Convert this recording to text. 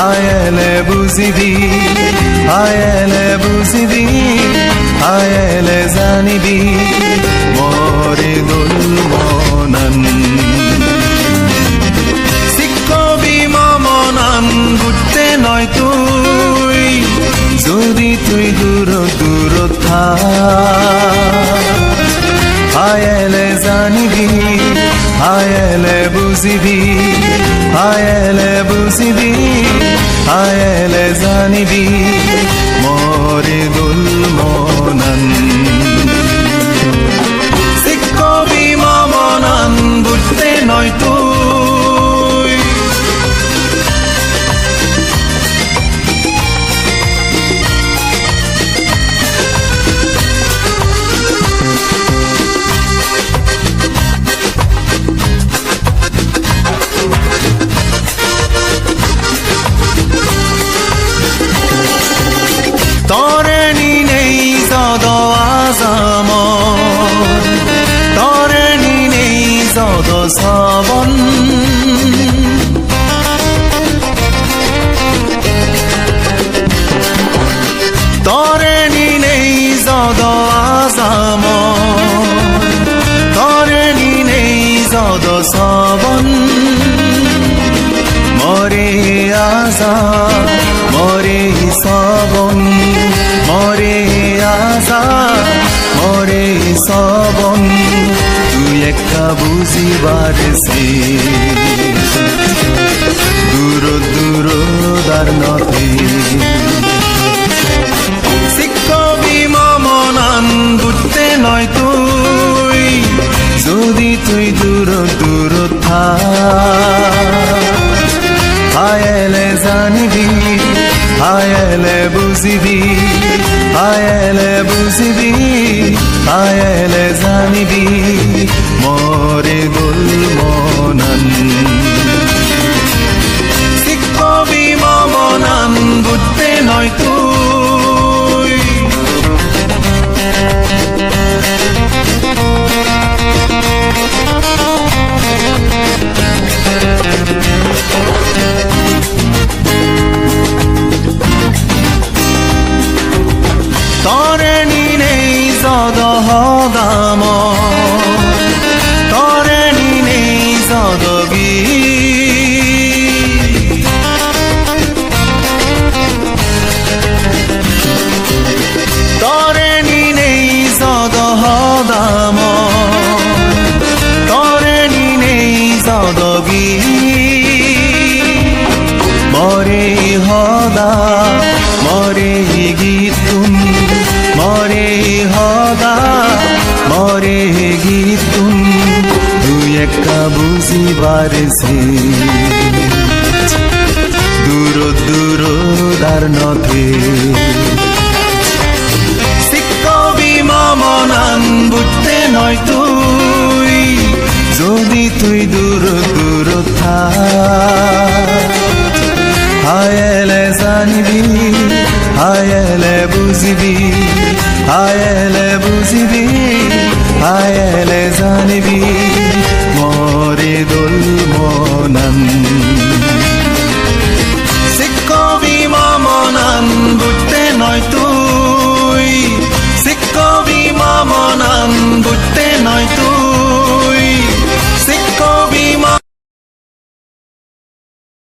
আয়েলে বুঝিবি আয়েলে বুঝিবি আয়েলে জানিবি মরে দোল মনন শিক্ষবি মনন বুঝতে নয় তুই যদি তুই দূর দূর থাক আয়েলে জানিবি আয়েলে বুঝিবি আয়েলে বুঝিবি আয়েলে জানিবি মরে দোল মনন শিক্ষবি মনন বুঝতে নয় তুই তরে নেই যদ আজামর তরে নেই যদ শ্রবণ তরে নেই যদ আজামর তরে নেই যদ শ্রবণ মরে আজা মরে শ্রবণ মরে আজা মরে শ্রবণ তুই একটা বুঝিবার সে দূর দূর দারনতে শিক্ষবি মনন বুঝতে নয় তুই যদি তুই দূর দূর থাক আয়েলে জানিবি আয়েলে বুঝিবি আয়েলে বুঝিবি আয়েলে জানিবি মরে দোল মনন শিক্ষবি মনন বুঝতে নয় তুই তরে নেই যদ হদাম তরে নেই যদ তরে নেই যদ হদাম তরে নেই যদ মরে হদা মরে গীতুন মরে হদা মরে গীতুন দুই একটা বুঝিবার সে দূর দূর দারনতে শিক্ষবি মনন বুঝতে নয় তুই যদি তুই দূর দূর থাক আয়েলে জানিবি আয়েলে বুঝিবি আয়েলে বুঝিবি আয়েলে জানিবি মরে দোল মনন